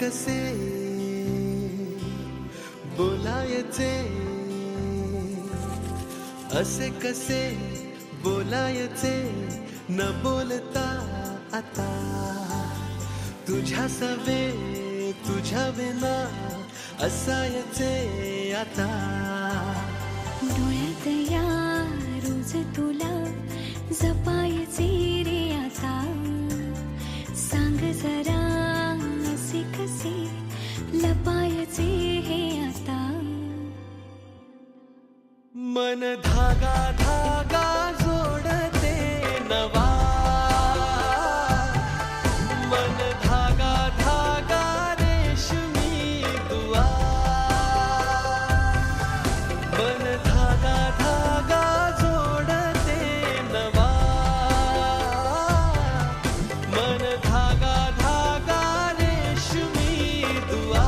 कसे बोलायचे, असे कसे बोलायचे न बोलता आता, तुझ्या सवे तुझ्या विना असायचे आता. डोळ्यात या रोज तुला जपायचे रे आता, सांग जरा असे कसे लपायचे हे आता. मन धागा धागा जोडते नवा, मन धागा धागा रेशमी दुआ, मन धागा धागा जोडते नवा, मन धागा धागा रेशमी दुआ.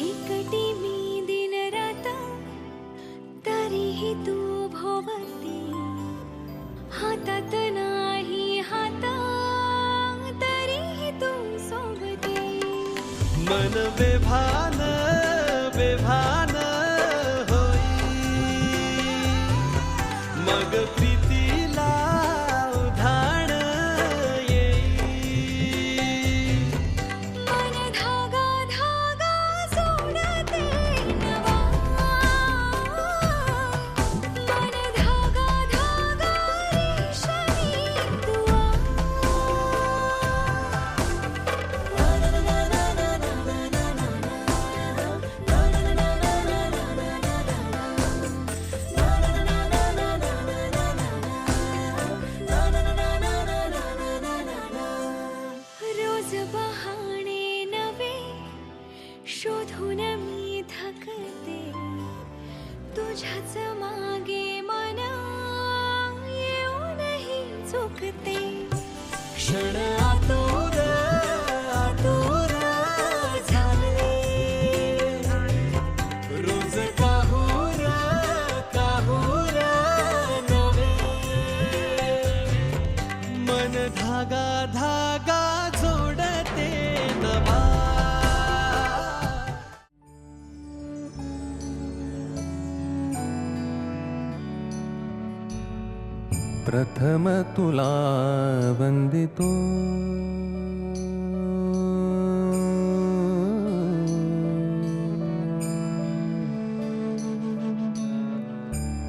एकटी मी दिन रात तरीही तू भोवती, हातात नाही हात तरीही तू सोबती. मन बेभान बेभान होई, मग प्रीतीला उधाण येई. मन धागा धागा जोडते नवा, मन धागा धागा रेशमी दुआ. रोज बहाणे नवे शोधून मी थकते, तुझ्याच मागे मन येऊनही चुकते. क्षण आतुर आतुर झाले, रोज काहूर काहूर नवे. मन धागा धागा जोडते नवा. प्रथम तुला वंदितो,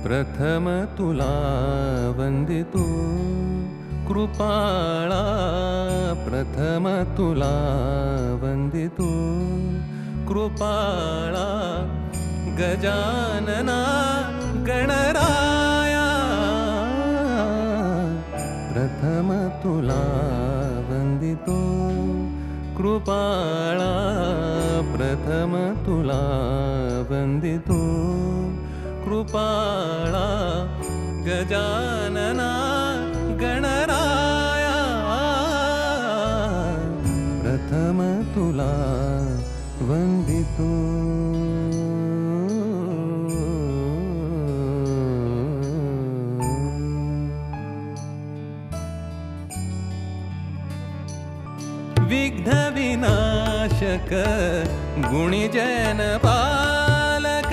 प्रथम तुला वंदितो कृपाळा, प्रथम तुला वंदितो कृपाळा. गजानना गणराया, प्रथम तुला वंदितो कृपाळा, प्रथम तुला वंदितो कृपाळा. गजानना गणराया, प्रथम तुला वंदितो. विघ्न विनाशक गुणिजन पालक,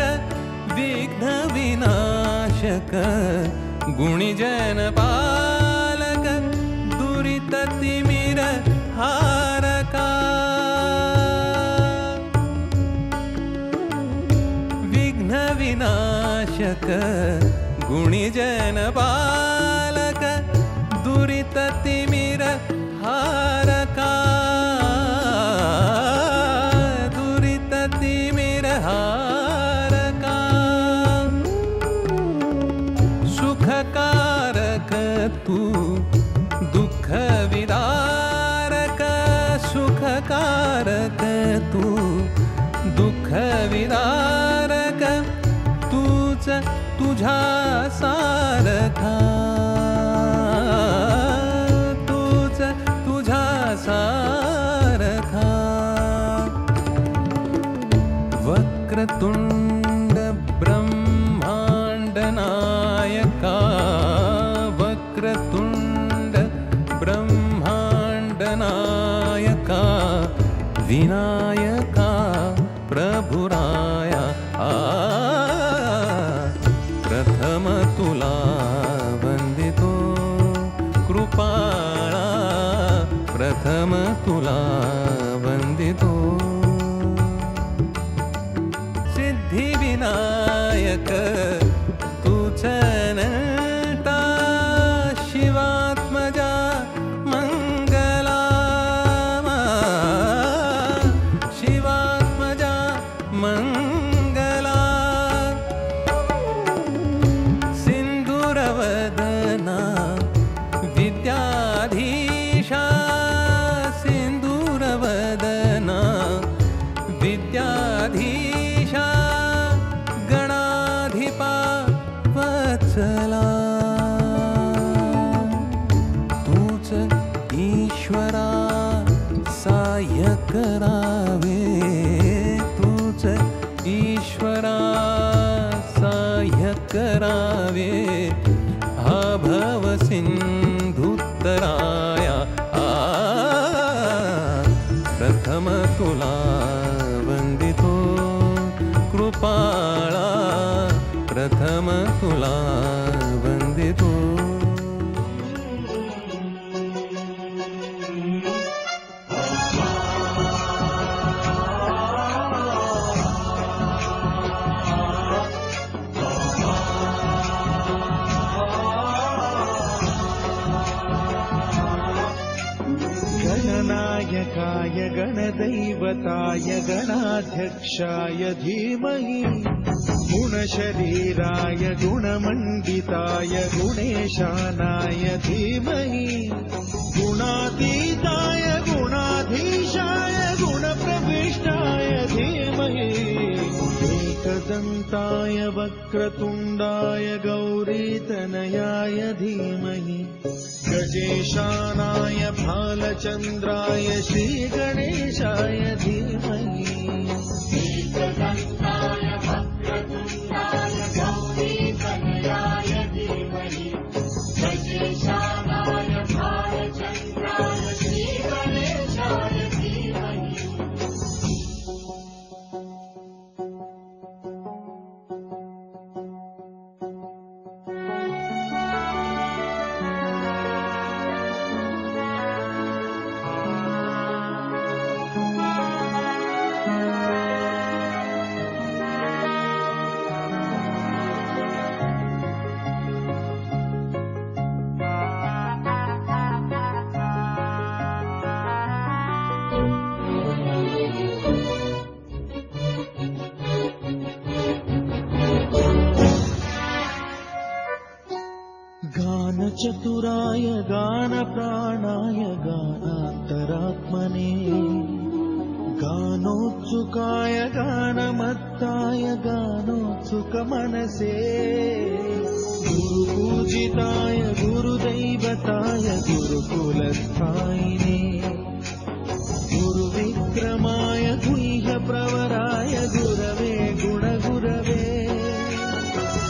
विघ्न विनाशक गुणिजन पालक. दुरित तिमिर हारका, विघ्न विनाशक गुणिजन पालक. दुरित तिमिर हारका, दुरित तिमिर हारका. सुख का तू दुःख विदारक सुखकारक तू दुःख विदारक तूच तुझ्या सारखा तूच तुझ्या सारखा वक्रतुंड ब्रह्मांड नायका वक्रतुंड ब्रह्मांड नायका विनायका प्रभुराया प्रथम तुला वंदितो कृपाळा प्रथम तुला वंदितो सिद्धिविनायक तूच अनंता शिवात्मजा मंगला शिवात्मजा मंगला सिंदूरवदना विद्याधीशा सिंदूरवदना विद्याधीशा गणाधिपा वत्सला तूच ईश्वरा सहाय्य करावे तूच ईश्वरा सहाय्य करावे हा भव सिंधुत्तराया प्रथम तुला वंदितो कृपाळा प्रथम तुला वंदितो गणनायकाय गणदैवताय गणाध्यक्षाय धीमहि गुणशरीराय गुणमण्डिताय गुणेशानाय धीमहि गुणातीताय गुणाधीशाय गुणप्रविष्टाय धीमहि एकदन्ताय वक्रतुण्डाय गौरीतनयाय धीमहि गजेशानाय भालचन्द्राय श्रीगणेशाय धीमहि एकदन्ताय वक्रतुण्डाय गौरीतनयाय धीमहि गजेशानाय भालचन्द्राय श्रीगणेशाय धीमहि गानचतुराय गानप्राणाय गानान्तरात्मने गानोत्सुकाय गानमत्ताय गानोत्सुकमनसे गुरुपूजिताय गुरुदैवताय गुरुकुलस्थायिने गुरुविक्रमाय गुह्यप्रवराय गुरवे गुणगुरवे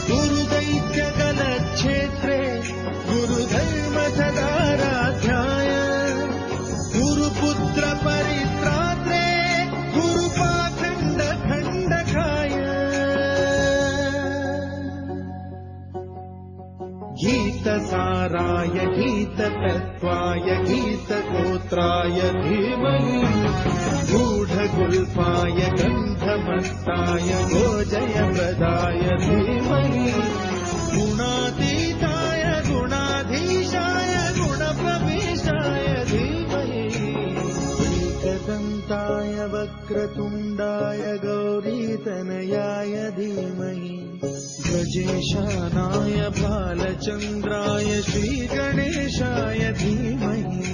गुरुदैत्यकलक्षेत्रे गुरुधर्मसदाराध्याय गुरुपुत्र परित्रात्रे गुरुपाखण्ड खण्डकाय गीतसाराय गीततत्त्वाय गीतगोत्राय धीमहि गूढगुल्फाय गन्धमस्ताय गोजयप्रदाय धीमहि गुणातीताय गुणाधीशाय गुणप्रवेशाय धीमहि एकदन्ताय वक्रतुण्डाय गौरीतनयाय धीमहि गजेशानाय बालचन्द्राय श्रीगणेशाय धीमहि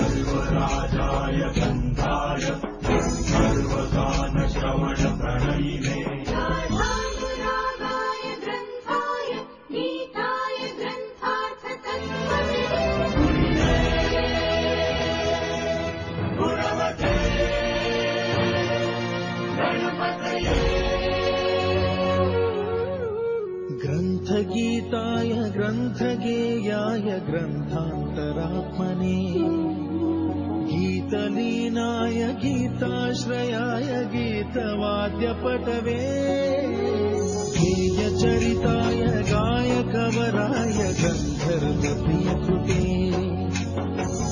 सर्वराजाय गन्धाय सर्वगानश्रवणप्रणयिने रागाय ग्रन्थाय गीताय ग्रन्थार्थतत्त्वविदे गुणवते गणपतये ग्रन्थगीताय ग्रन्थगेयाय ग्रन्थान्तरात्मने गीतलीनाय गीताश्रयाय गीतवाद्यपटवे गेयचरिताय गायकवराय गन्धर्वप्रियकृते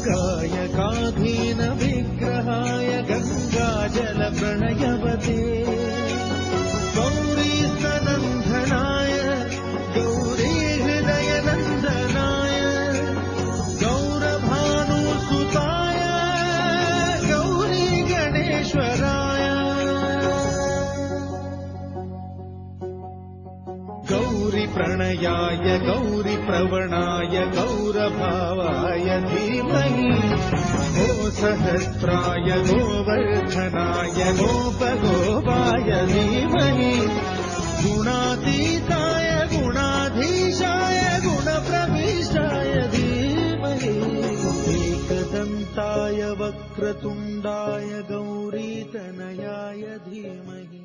गायकाधीन विग्रहाय गङ्गाजलप्रणयवते गौरीस्तनन्दनाय गौरी हृदयनन्दनाय गौरभानुसुताय गौरी गणेश्वराय गौरी प्रणयाय गौरी प्रवणाय गौरभावाय धीमहि गो सहस्राय गोवर्धनाय गोपगोपाय धीमहि गुणातीताय गुणाधीशाय गुणप्रविष्टाय धीमहि एकदन्ताय वक्रतुण्डाय गौरीतनयाय धीमहि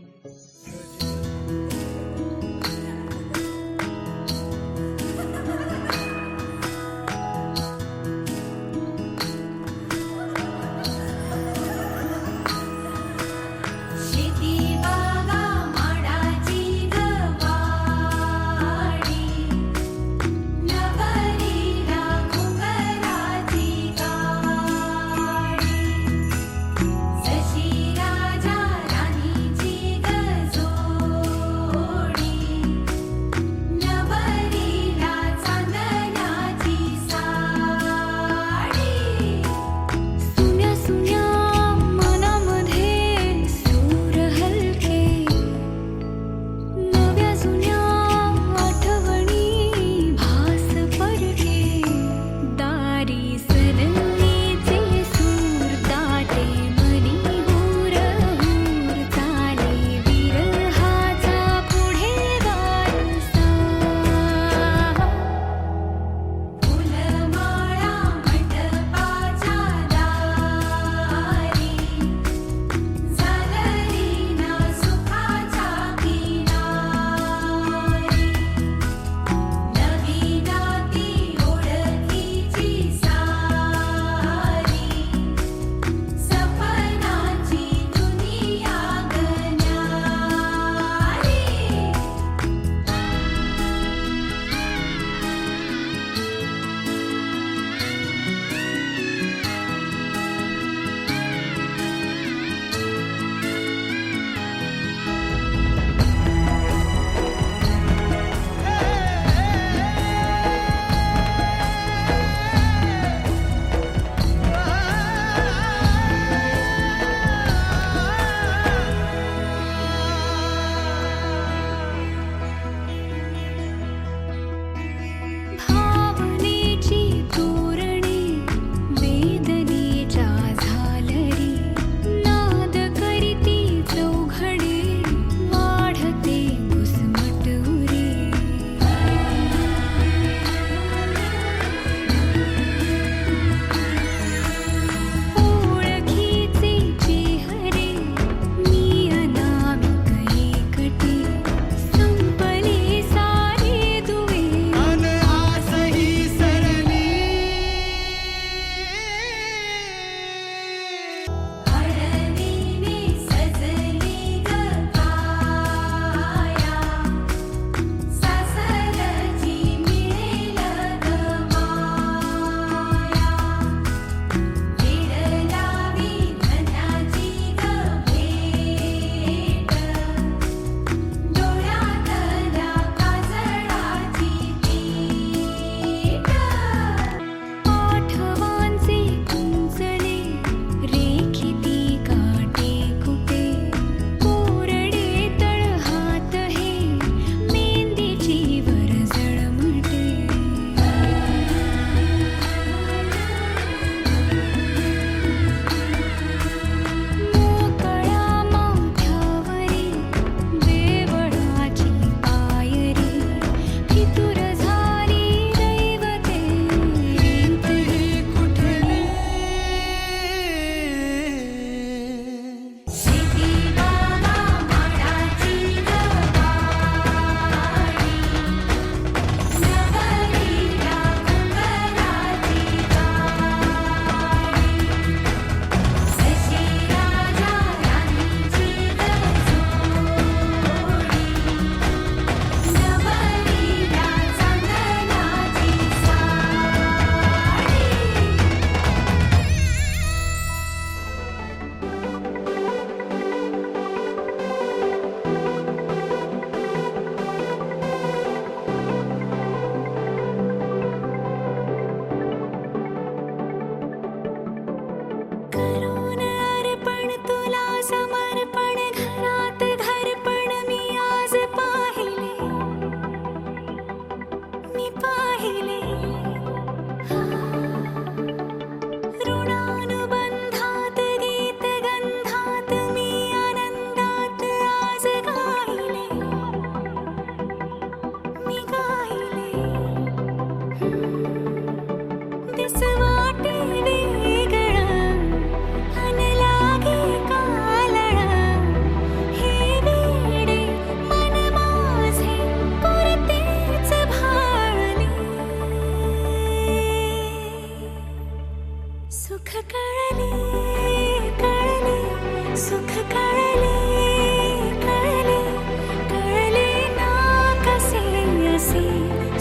शेतीबागा माडाची गवाडी नवरीला घुंगराची गाडी जशी राजा राणीची गजोडी नवरीला चांदण्याची साडी सुन्या सुन्या मनामध्ये सूर हलके नव्या जुन्या आठवणी भास परके दारी सनईचे सूर दाटे मनी हूर हूर चाले विरहाचा पुढे वारसा फुलमाळा मंडपाच्या दारी झालरी ना सुखाच्या किनारी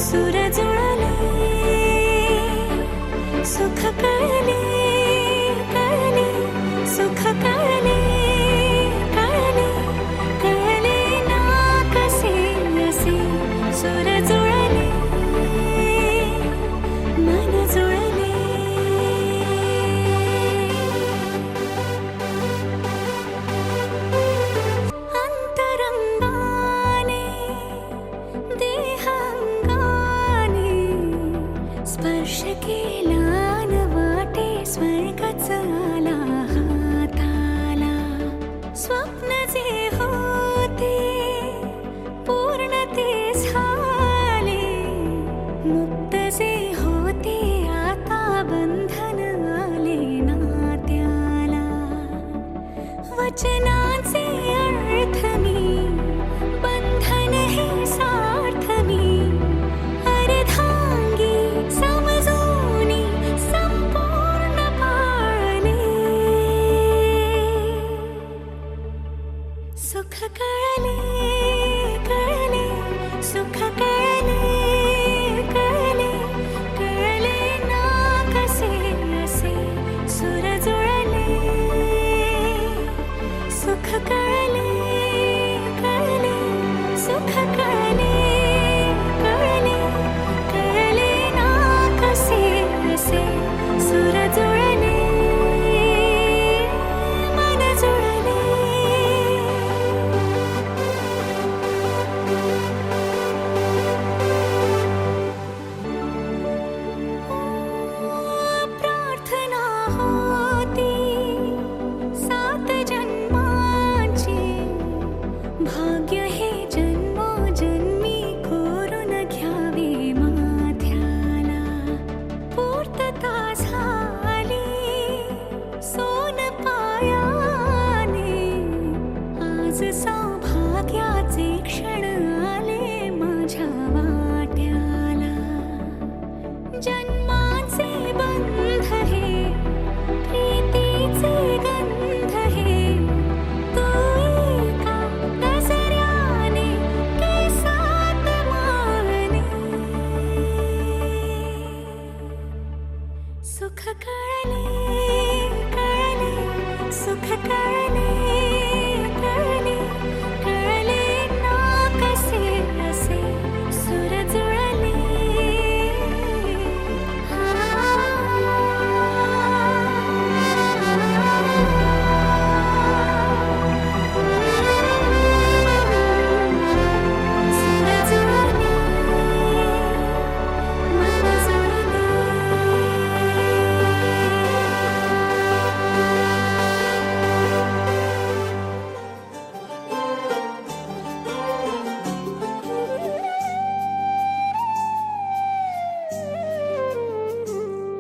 सुर जुळले सुख कळले कळले सुख कळले कळले कळले ना कसे असे सुर जुळले मन जुळले अंतरंगाने देहांगाने स्पर्श केला न वाटे स्वर्गच आला हाताला स्वप्न जे होते पूर्ण ते झाले मुक्त जे होते आता बंधन आले नात्याला वचनाचे अर्थ मी बंधन हे सार्थ मी अर्धांगी समजूनी संपूर्ण पाळले सुख कळले कळले सुख कळले कळले कळले ना कसे असे सुर जुळले सुख कळले कळले सुख कळले कळले कळले ना कसे असे सुर जुळले मन जुळले प्रार्थना होती 7 जन्माची भाग्य हे जन्मोजन्मी कोरून घ्यावे माथ्याला पूर्तता झाली सोन पायाने आज सौभाग्याचे क्षण आले माझ्या वाट्याला जन्माचे बंध हे प्रीतीचे गंध हे तू एका नजऱ्याने केसात मारणे सुख कळले कळले सुख कळले कळले कळले ना कसे असे सुर जुळले सुर जुळले मन जुळले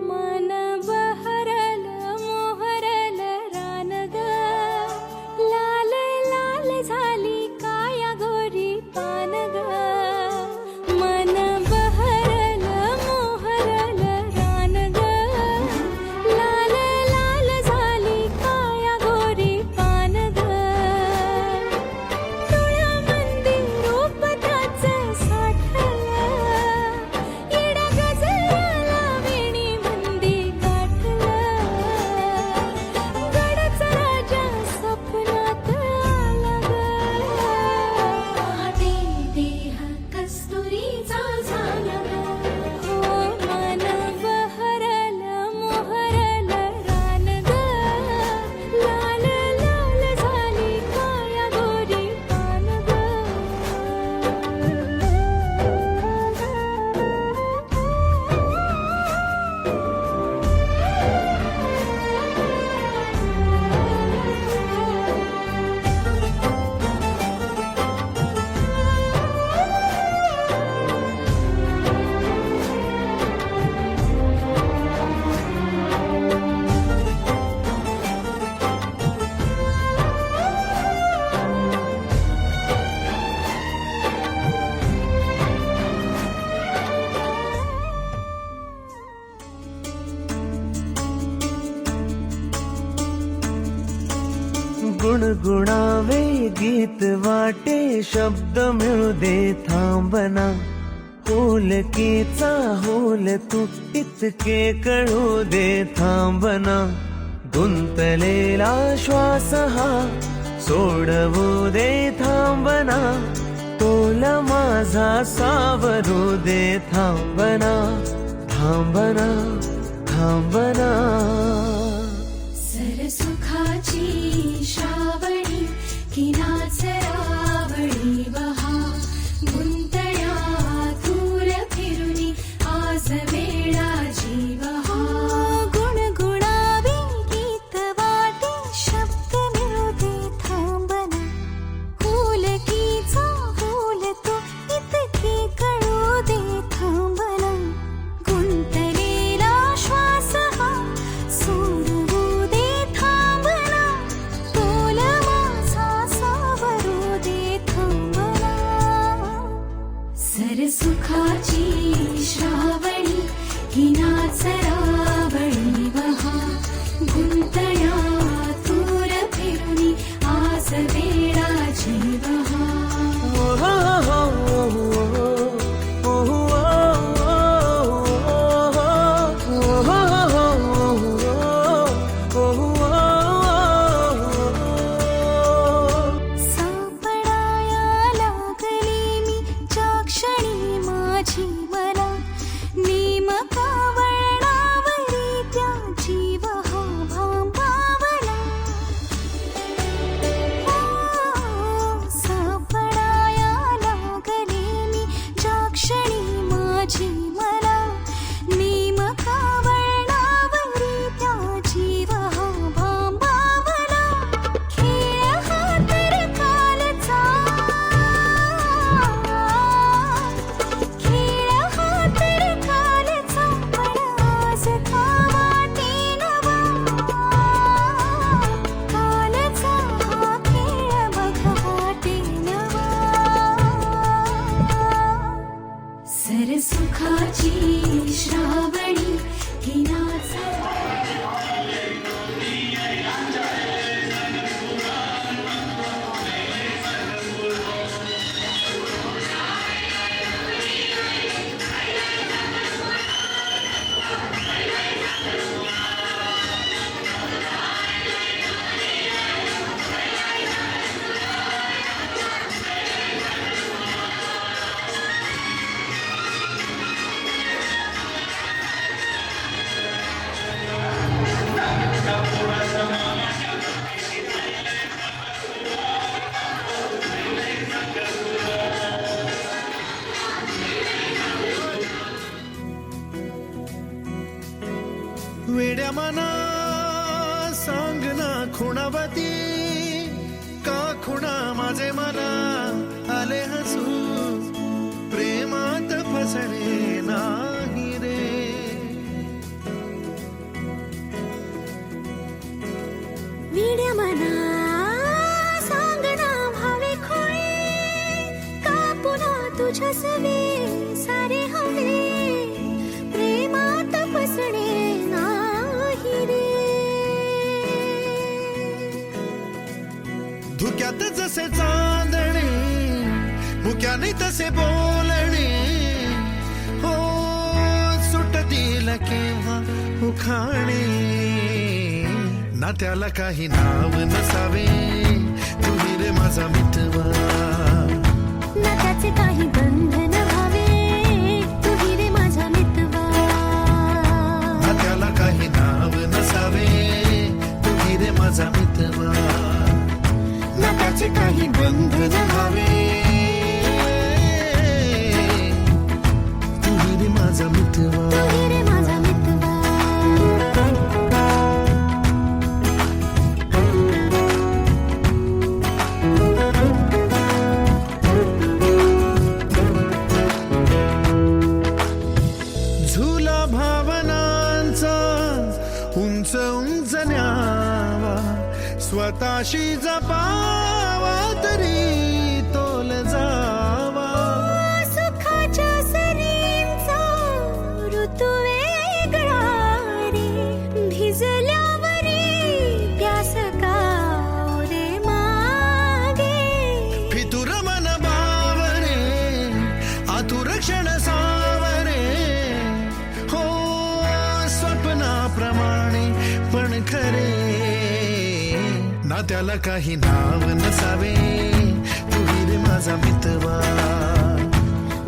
मन बहरल मोहरल रान ग लाल लाल झाली काया गोरी पान ग मन बहरल मोहरल रान ग लाल लाल झाली काया गोरी पान ग डोळ्यामंदी रूप त्याचं साठलं येड्या गजराला वेणी मंदी गाठलं गडच राजा स्वप्नात आला ग पहाटे देह कस्तुरीचा झाला ग हो मन बहरल मोहरल रान ग लाल लाल झाली काया गोरी पान ग गुणगुणावे गीत वाटे शब्द मिळू दे थांबना पोलकेचा होल तू इतके कळू दे थांबना गुंतलेला श्वास हा सोडवू दे थांबना तोल माझा सावरू दे थांबना थांबना थांबना सरसुखाची श्रावणी किनाचरावळी वहा गुंतण्या दूर फिरुनी आज वेळा जीवहा गुणगुणावी गीत वाटे शब्द मिळू दे थांबना फुलकीचा फुल तो इतके कळू दे थांबना गुंतलेला श्वास हा सोडवू दे थांबना तोल माझा सावरू दे थांबना सरसुखाची श्रावणी किनाचरावळी वहा गुंतण्या दूर फिरुनी आज वेळा जीवहा सापडाया लागली मी ज्या क्षणी माझी मला नेमका वळणावरी त्या जीव हा भांबावला सापडाया लागली मी ज्या क्षणी माझी मला नेमका वळणावरी त्या जीव हा भांबावला खेळ हा तर कालचा खेळ हा तर कालचा पण आज का वाटे नवा कालचा हा खेळ बघ वाटे नवा सरसुखाची श्रावणी किनाचा वेड्या मना सांगना खुणावती का खुणा माझे मला आले हसू प्रेमात फसणे नाही रे विड्या मना सांगना भावे खोळे का पुन्हा तुझ्या सवे सारे हवे प्रेमात फसणे नाही रे धुक्यात जसे चांदणे मुक्याने तसे बोलणे हो सुटतील केव्हा उखाणे ना त्याला काही नाव नसावे तुम्ही रे माझा मितवा ना त्याचे काही बंधन व्हावे तुही रे माझा मितवा ना त्याला काही नाव नसावे तुम्ही रे माझा मितवा ना त्याचे काही बंधन व्हावे तुम्ही रे माझा मितवा तुही रे माझा मितवा झुला भावनांचा उंच उंच न्यावा स्वतःशी जपावा तरी तोल जावा सुखाच्या सरींचा ऋतू वेगळा रे भिजल्यावरी प्यास का रे मागे फितुर मन बावरे आतुर क्षण सा खरे ना त्याला काही नाव नसावे तू रे माझा मितवा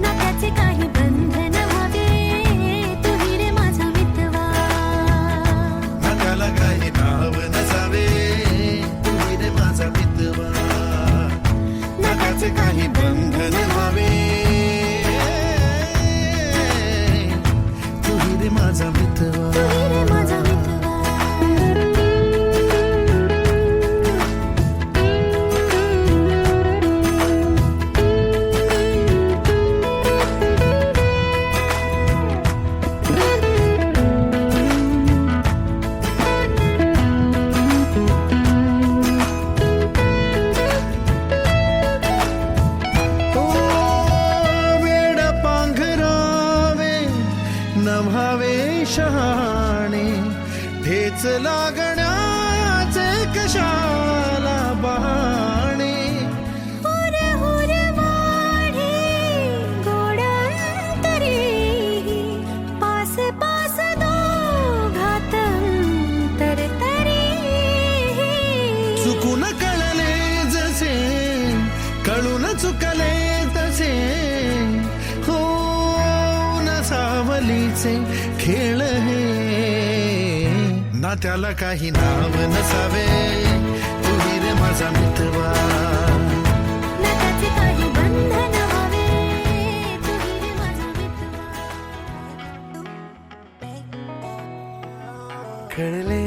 ना त्याचे काही बंधन व्हावे तू रे माझा मितवा ना त्याला काही नाव नसावे तू रे माझा मितवा ना त्याचे काही बंधन व्हावे तू रे माझा मितवा तू रे माझा मितवा नभावे शहाणे ठेच लागण्याचे कशाला बहाणे हुर हुर वाढे गोड अंतरी पास पास दोघात अंतर तरी चुकून कळले जसे कळून चुकले तसे हो सावलीचे खेळ हे ना त्याला काही नाव नसावे तू रे माझा मितवा ना त्याचे काही बंधन व्हावे तू रे माझा मितवा कळले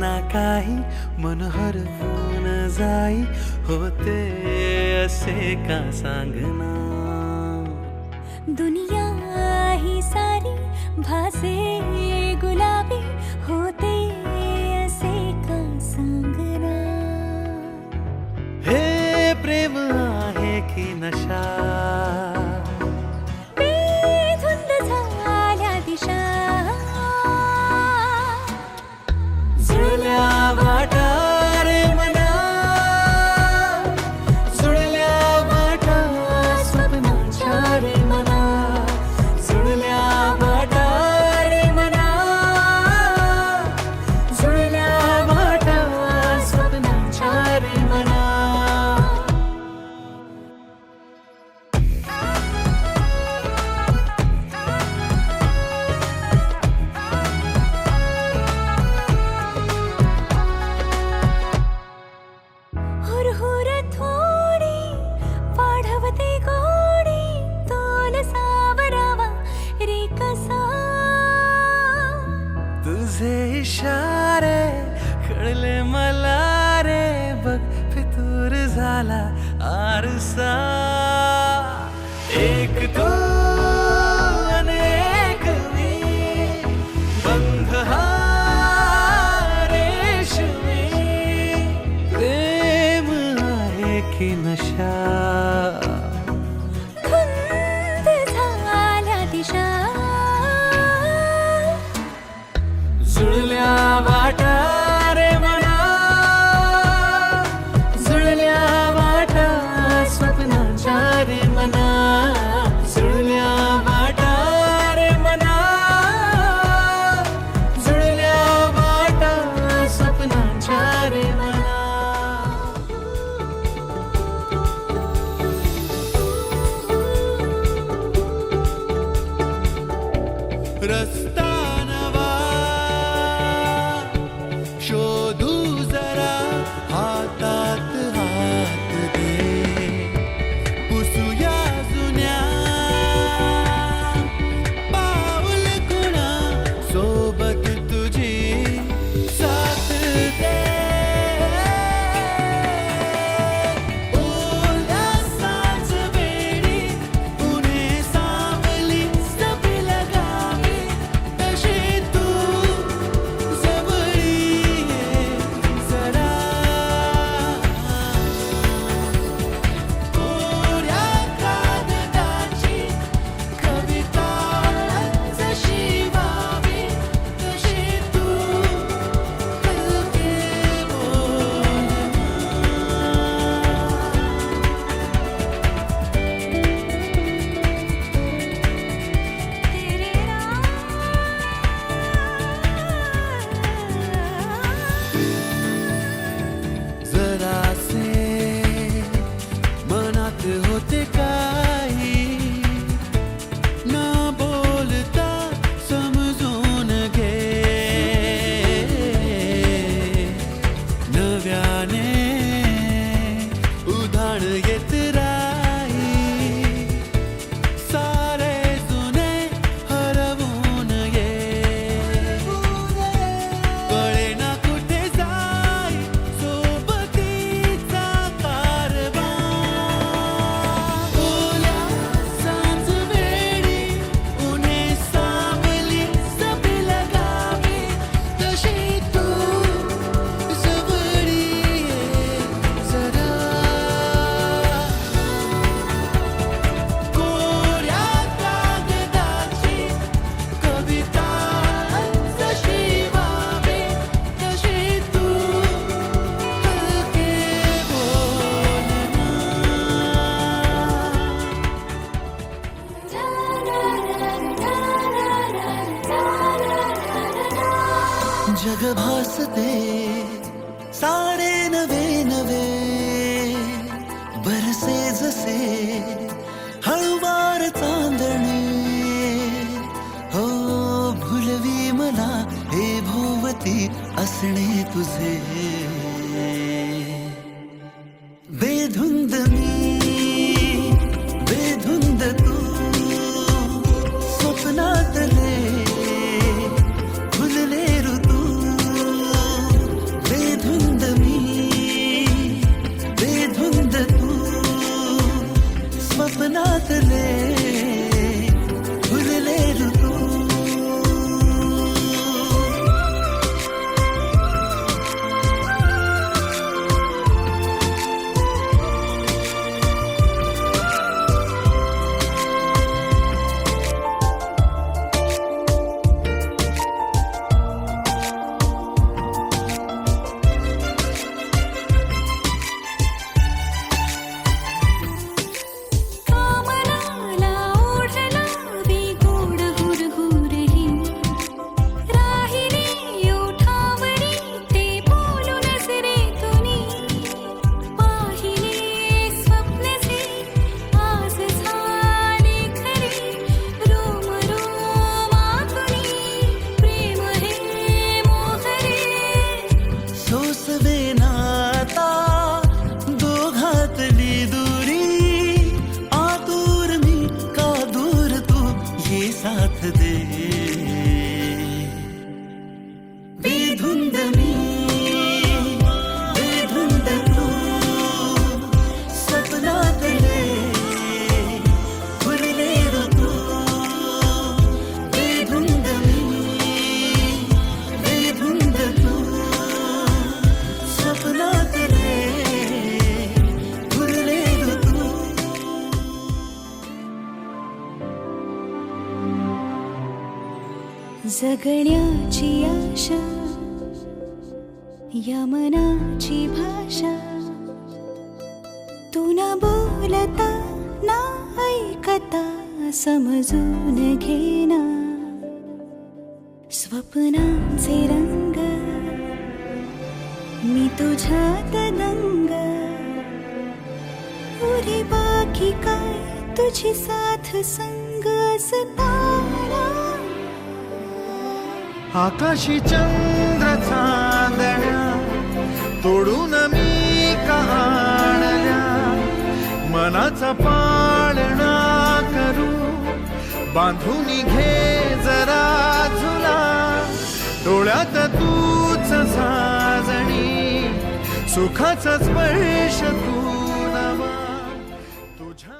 ना काही मन हरवून जाई होते असे का सांगना दुनिया ही सारी भासे गुलाबी होते असे का सांगना हे प्रेम आहे की नशा बेधुंद झाल्या दिशा जुळल्या वाटा रे मना जुळल्या वाटा स्वप्नाच्या रे मना जुळल्या वाटा रे मना जुळल्या वाटा स्वप्नाच्या रे मना हुरहुर थोडी वाढवते गोडी तोल सावरावा रे कसा तुझे इशारे कळले मला रे बघ फितूर झाला आरसा एक तू अनेक मी बंध हा रेशमी प्रेम आहे की नशा धुंद झाल्या दिशा जुळल्या वाटा रे मना जुळल्या वाटा स्वप्नाच्या रे मना जुळल्या वाटा रे मना जुळल्या वाटा स्वप्नाच्या रे मना रस्ता नवा शोधू जरा हातात हात दे पुसूया जुन्या पाऊल कुणा सोबत तुझी साथ दे उल्हासाच वेळी पुणे सावली सबिल गावी जग भासते सारे नवे नवे, बरसे जसे हळुवार चांदणे. हो भुलवी मला हे भोवती असणे तुझे. बेधुंद मी बेधुंद तू, स्वप्नातले फुलले ऋतू. बेधुंद मी बेधुंद तू, स्वप्नातले फुलले ऋतू. कामनाला ओढला गोड हुरहुरही, राहिली ओठावरी ते बोलू नजरेतुनी. पाहिले स्वप्नसे आज झाले खरे, रोम रोमातुनी प्रेम हे मोहरे. सोसवे नाता दोघातली दुरी, आतुर मी का दूर तू ये साथ दे. बेधुंद मी बेधुंद तू, स्वप्नातले फुलले ऋतू. बेधुंद मी बेधुंद तू, स्वप्नातले फुलले ऋतू. जगण्याची आशा, या मनाची भाषा, तू न बोलता ना ऐकता समजून घेना. स्वप्नांचे रंग मी तुझ्यात दंग, उरे बाकी काय तुझी साथ संग असताना. आकाशी चंद्र चांदण्या तोडून मी कहाणल्या. मनाचा पाळणा करू बांधून घे जरा झुला. डोळ्यात तूच साजणी, सुखाचा स्पर्श तू नवा तुझ्या.